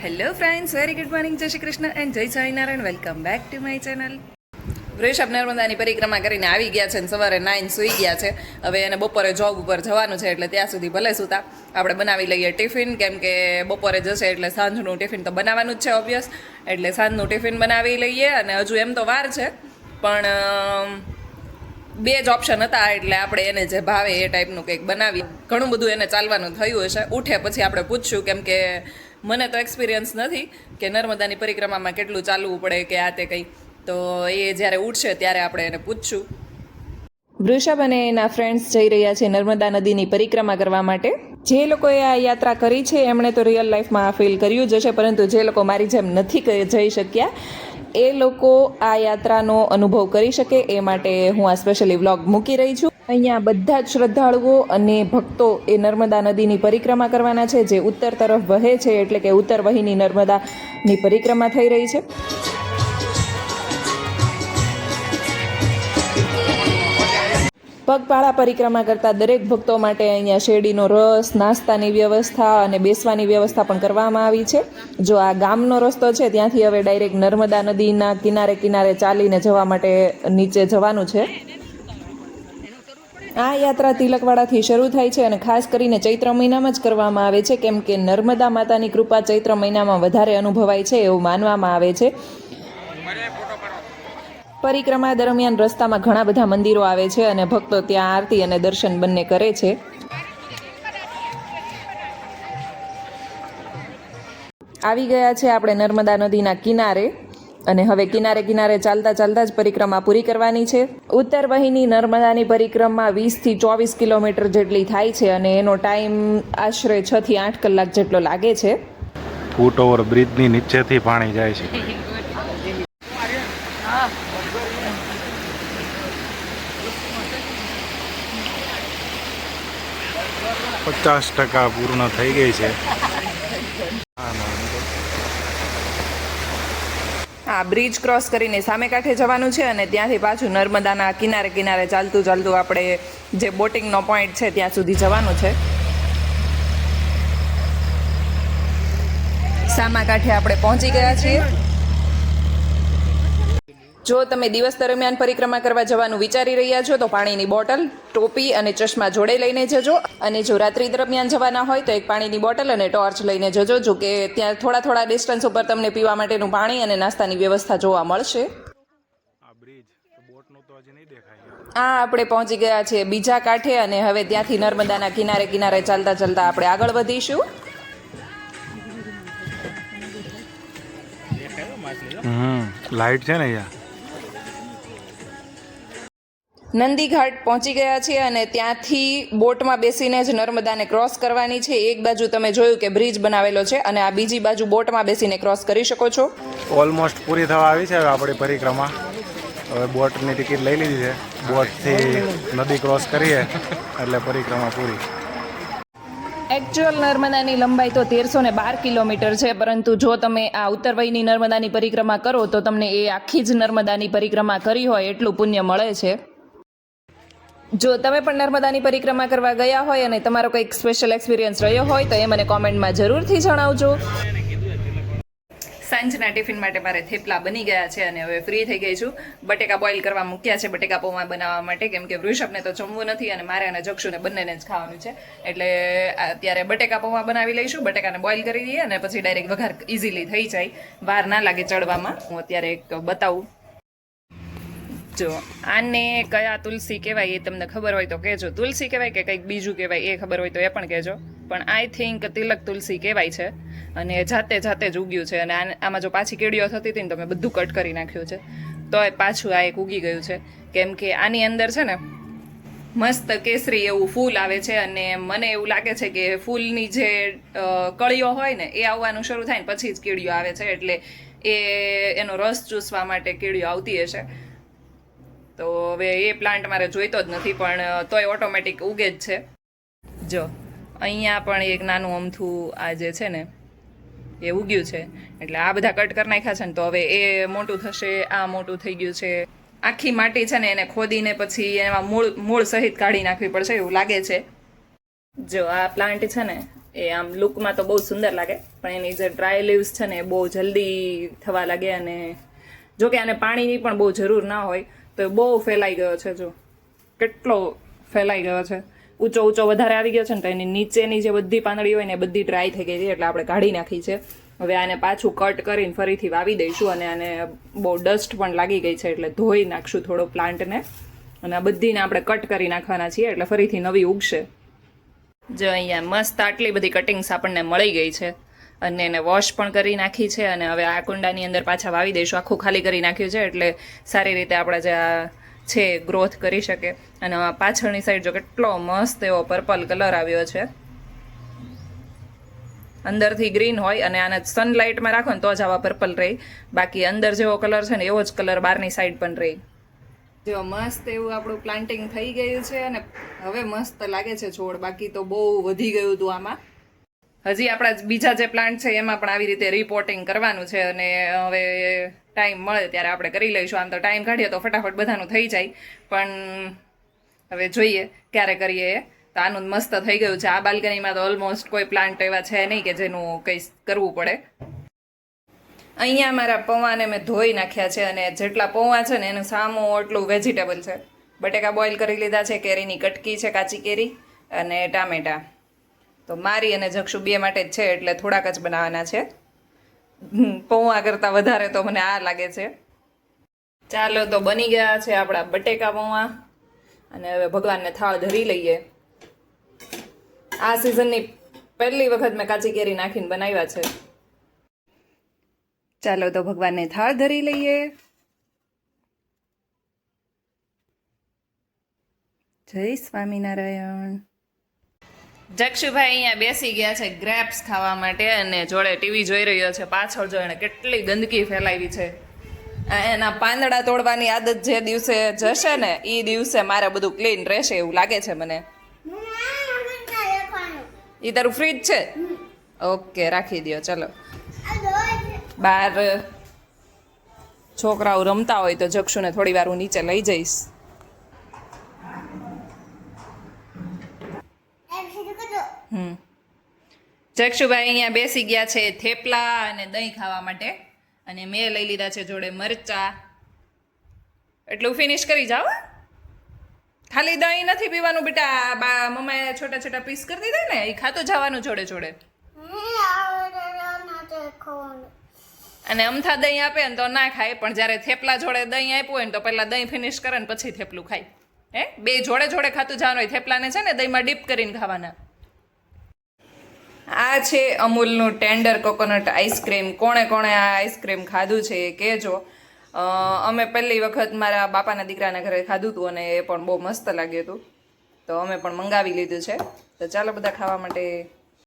Hello friends, very good morning, જય Shri Krishna and જય Swaminarayan. Welcome back to my channel. વૃષભ નર્મદાની પરિક્રમા કરીને આવી ગયા છે અને સવારે 9 સૂઈ ગયા છે. હવે એને બપોરે જોબ ઉપર જવાનું છે એટલે ત્યાં સુધી ભલે સૂતા. આપણે બનાવી લઈએ ટિફિન, કેમ કે બપોરે જશે એટલે સાંજનું ટિફિન તો બનાવવાનું જ છે ઓબ્વિયસ. એટલે સાંજનું ટિફિન બનાવી લઈએ. અને હજુ એમ તો વાર છે, પણ બે જ ઓપ્શન હતા એટલે આપણે એને જે ભાવે એ ટાઈપનું કંઈક બનાવીએ. ઘણું બધું એને ચાલવાનું થયું હશે. ઉઠે પછી આપણે પૂછશું, કેમ કે મને તો એક્સપિરિયન્સ નથી કે નર્મદાની પરિક્રમામાં કેટલું ચાલવું પડે કે આ તે કંઈ. તો એ જ્યારે ઉઠશે ત્યારે આપણે એને પૂછશું. વૃષભ અને એના ફ્રેન્ડ્સ જઈ રહ્યા છે નર્મદા નદીની પરિક્રમા કરવા માટે. જે લોકોએ આ યાત્રા કરી છે એમણે તો રિયલ લાઈફમાં આ ફીલ કર્યું જ હશે, પરંતુ જે લોકો મારી જેમ નથી જઈ શક્યા એ લોકો આ યાત્રાનો અનુભવ કરી શકે એ માટે હું આ સ્પેશિયલી વ્લોગ મૂકી રહી છું. અહીંયા બધા જ શ્રદ્ધાળુઓ અને ભક્તો એ નર્મદા નદીની પરિક્રમા કરવાના છે, જે ઉત્તર તરફ વહે છે, એટલે કે ઉત્તર વહીની નર્મદાની પરિક્રમા થઈ રહી છે. પગપાળા પરિક્રમા કરતા દરેક ભક્તો માટે અહીંયા શેરડીનો રસ, નાસ્તાની વ્યવસ્થા અને બેસવાની વ્યવસ્થા પણ કરવામાં આવી છે. જો આ ગામનો રસ્તો છે ત્યાંથી હવે ડાયરેક્ટ નર્મદા નદીના કિનારે કિનારે ચાલીને જવા માટે નીચે જવાનું છે. આ યાત્રા તિલકવાડાથી શરૂ થાય છે અને ખાસ કરીને ચૈત્ર મહિનામાં જ કરવામાં આવે છે, કેમ કે નર્મદા માતાની કૃપા ચૈત્ર મહિનામાં વધારે અનુભવાય છે એવું માનવામાં આવે છે. પરિક્રમા દરમિયાન રસ્તામાં ઘણા બધા મંદિરો આવે છે અને ભક્તો ત્યાં આરતી અને દર્શન બંને કરે છે. આવી ગયા છે આપણે નર્મદા નદીના કિનારે અને હવે કિનારે કિનારે ચાલતા ચાલતા જ પરિક્રમા પૂરી કરવાની છે. ઉત્તર વહીની નર્મદાની પરિક્રમા 20 થી 24 કિલોમીટર જેટલી થાય છે અને એનો ટાઈમ આશરે 6 થી 8 કલાક જેટલો લાગે છે. ફૂટ ઓવર બ્રિજની નીચેથી પાણી જાય છે. પચાસ 50% પૂર્ણ થઈ ગઈ છે. આ બ્રિજ ક્રોસ કરીને સામે કાંઠે જવાનું છે અને ત્યાંથી પાછું નર્મદાના કિનારે કિનારે ચાલતું ચાલતું આપણે જે બોટિંગનો પોઈન્ટ છે ત્યાં સુધી જવાનું છે. સામા કાંઠે આપણે પહોંચી ગયા છીએ. જો તમે દિવસ દરમિયાન પરિક્રમા કરવા જવાનું વિચારી રહ્યા છો તો પાણીની બોટલ, ટોપી અને ચશ્મા જોડે લઈને જજો. અને જો રાત્રિ દરમિયાન જવાના હોય તો એક પાણીની બોટલ અને ટોર્ચ લઈને જજો. જો કે ત્યાં થોડા થોડા ડિસ્ટન્સ ઉપર તમને પીવા માટેનું પાણી અને નાસ્તાની વ્યવસ્થા જોવા મળશે. આ આપણે પહોંચી ગયા છે બીજા કાંઠે અને હવે ત્યાંથી નર્મદાના કિનારે કિનારે ચાલતા ચાલતા આપણે આગળ વધીશું. લાઈટ છે ને અહીંયા. નંદીઘાટ પહોંચી ગયા છીએ અને ત્યાંથી બોટમાં બેસીને જ નર્મદાને ક્રોસ કરવાની છે. એક બાજુ તમે જોયું કે બ્રિજ બનાવેલો છે અને આ બીજી બાજુ બોટમાં બેસીને ક્રોસ કરી શકો છો. ઓલમોસ્ટ પૂરી થવા આવી છે હવે આપણી પરિક્રમા. હવે બોટની ટિકિટ લઈ લીધી છે. બોટથી નદી ક્રોસ કરીએ એટલે પરિક્રમા પૂરી. એકચ્યુઅલ નર્મદાની લંબાઈ તો 1312 કિલોમીટર છે, પરંતુ જો તમે આ ઉત્તરવયની નર્મદાની પરિક્રમા કરો તો તમને એ આખી જ નર્મદાની પરિક્રમા કરી હોય એટલું પુણ્ય મળે છે. જો તમે પણ નર્મદાની પરિક્રમા કરવા ગયા હોય અને તમારો કંઈક સ્પેશિયલ એક્સપિરિયન્સ રહ્યો હોય તો એ મને કોમેન્ટમાં જરૂરથી જણાવજો. સાંજના ટિફિન માટે મારે થેપલા બની ગયા છે અને હવે ફ્રી થઈ ગઈ છું. બટેકા બોઇલ કરવા મૂક્યા છે બટેકા પૌવા બનાવવા માટે, કેમ કે વૃષભને તો જમવું નથી અને મારે અને જક્ષુને બંનેને જ ખાવાનું છે. એટલે અત્યારે બટેકા પૌવા બનાવી લઈશું. બટેકાને બોઇલ કરી દઈએ અને પછી ડાયરેક્ટ વઘાર ઇઝીલી થઈ જાય, વાર ના લાગે ચડવામાં. હું અત્યારે એક બતાવું. જો આને કયા તુલસી કહેવાય એ તમને ખબર હોય તો કહેજો. તુલસી કહેવાય કે કંઈક બીજું કહેવાય એ ખબર હોય તો એ પણ કહેજો. પણ આઈ થિંક તિલક તુલસી કહેવાય છે અને જાતે જાતે જ ઉગ્યું છે. અને આમાં જો પાછી કીડીઓ થતી હતી ને તો મેં બધું કટ કરી નાખ્યું છે, તોય પાછું આ એક ઉગી ગયું છે. કેમ કે આની અંદર છે ને મસ્ત કેસરી એવું ફૂલ આવે છે અને મને એવું લાગે છે કે ફૂલની જે કળીઓ હોય ને એ આવવાનું શરૂ થાય ને પછી જ કીડીઓ આવે છે. એટલે એનો રસ ચૂસવા માટે કીડીઓ આવતી હશે. તો હવે એ પ્લાન્ટ મારે જોઈતો જ નથી, પણ તોય ઓટોમેટિક ઉગે જ છે. જો અહીંયા પણ એક નાનું અમથું આ જે છે ને એ ઉગ્યું છે. એટલે આ બધા કટ કરી નાખ્યા છે ને તો હવે એ મોટું થશે. આ મોટું થઈ ગયું છે. આખી માટી છે ને એને ખોદીને પછી એમાં મૂળ સહિત કાઢી નાખવી પડશે એવું લાગે છે. જો આ પ્લાન્ટ છે ને એ આમ લુકમાં તો બહુ સુંદર લાગે, પણ એની જે ડ્રાય લીવ્સ છે ને એ બહુ જલ્દી થવા લાગે, અને જો કે આને પાણીની પણ બહુ જરૂર ના હોય તો એ બહુ ફેલાઈ ગયો છે. જો કેટલો ફેલાઈ ગયો છે, ઊંચો વધારે આવી ગયો છે ને, તો એની નીચેની જે બધી પાંદડી હોય ને એ બધી ડ્રાય થઈ ગઈ છે, એટલે આપણે કાઢી નાખી છે. હવે આને પાછું કટ કરીને ફરીથી વાવી દઈશું, અને આને બહુ ડસ્ટ પણ લાગી ગઈ છે એટલે ધોઈ નાખશું થોડો પ્લાન્ટને, અને આ બધીને આપણે કટ કરી નાખવાના છીએ એટલે ફરીથી નવી ઉગશે. જો અહીંયા મસ્ત આટલી બધી કટિંગ્સ આપણને મળી ગઈ છે, અને એને વોશ પણ કરી નાખી છે, અને હવે આ કુંડાની અંદર પાછા વાવી દઈશું. આખું ખાલી કરી નાખ્યું છે એટલે સારી રીતે આપણે જે આ છે ગ્રોથ કરી શકે. અને પાછળની સાઈડ જો કેટલો મસ્ત એવો પર્પલ કલર આવ્યો છે, અંદરથી ગ્રીન હોય અને આને સનલાઇટમાં રાખો ને તો જ આવા પર્પલ રહી, બાકી અંદર જેવો કલર છે ને એવો જ કલર બહારની સાઈડ પણ રહી. જો મસ્ત એવું આપણું પ્લાન્ટિંગ થઈ ગયું છે, અને હવે મસ્ત લાગે છે છોડ, બાકી તો બહુ વધી ગયું હતું આમાં. હજી આપણા બીજા જે પ્લાન્ટ છે એમાં પણ આવી રીતે રિપોર્ટિંગ કરવાનું છે, અને હવે ટાઈમ મળે ત્યારે આપણે કરી લઈશું. આમ તો ટાઈમ કાઢીએ તો ફટાફટ બધાનું થઈ જાય, પણ હવે જોઈએ ક્યારે કરીએ એ. તો આનું મસ્ત થઈ ગયું છે. આ બાલ્કનીમાં તો ઓલમોસ્ટ કોઈ પ્લાન્ટ એવા છે નહીં કે જેનું કંઈ કરવું પડે. અહીંયા મારા પૌવાને મેં ધોઈ નાખ્યા છે, અને જેટલા પૌવા છે ને એનું સામું એટલું વેજીટેબલ છે. બટેકા બોઇલ કરી લીધા છે, કેરીની કટકી છે, કાચી કેરી અને ટામેટા. તો મારી અને જક્ષુ બે માટે જ છે એટલે થોડાક જ બનાવવાના છે. પૌવા કરતાં વધારે તો મને આ લાગે છે. ચાલો, તો બની ગયા છે આપણા બટેકા પૌવા, અને હવે ભગવાનને થાળ ધરી લઈએ. આ સિઝનની પહેલી વખત મેં કાચી કેરી નાખીને બનાવ્યા છે. ચાલો તો ભગવાનને થાળ ધરી લઈએ. જય સ્વામિનારાયણ. જક્ષુભાઈ અહીંયા બેસી ગયા છે ગ્રેપ્સ ખાવા માટે, અને જોડે ટીવી જોઈ રહ્યો છે. પાછળ જો એને કેટલી ગંદકી ફેલાવી છે. એના પાંદડા તોડવાની આદત જે દિવસે જશે ને એ દિવસે મારે બધું ક્લીન રહેશે એવું લાગે છે મને. એ તારું ફ્રીજ છે? ઓકે, રાખી દો. ચલો, બહાર છોકરાઓ રમતા હોય તો જક્ષુને થોડી વાર હું નીચે લઈ જઈશ. જક્ષુભાઈ અહીંયા બેસી ગયા છે થેપલા અને દહીં ખાવા માટે, અને મેં લઈ લીધા છે જોડે મરચા. એટલું ફિનિશ કરી જાઓ. ખાલી દહીં નથી પીવાનું બેટા, મમ્માએ છોટા છોટા પીસ કરી દીધા ને, એ ખાતું જવાનું જોડે જોડે. અને અમથા દહીં આપે ને તો ના ખાય, પણ જ્યારે થેપલા જોડે દહીં આપ્યું હોય ને તો પહેલાં દહીં ફિનિશ કરે ને પછી થેપલું ખાય. બે જોડે જોડે ખાતું જવાનું હોય. થેપલાને છે ને દહીંમાં ડીપ કરીને ખાવાના. આ છે અમૂલનું ટેન્ડર કોકોનટ આઈસ્ક્રીમ. કોણે કોણે આ આઈસ્ક્રીમ ખાધું છે એ કહેજો. અમે પહેલી વખત મારા બાપાના દીકરાના ઘરે ખાધું હતું, અને એ પણ બહુ મસ્ત લાગ્યું હતું, તો અમે પણ મંગાવી લીધું છે. તો ચાલો બધા ખાવા માટે.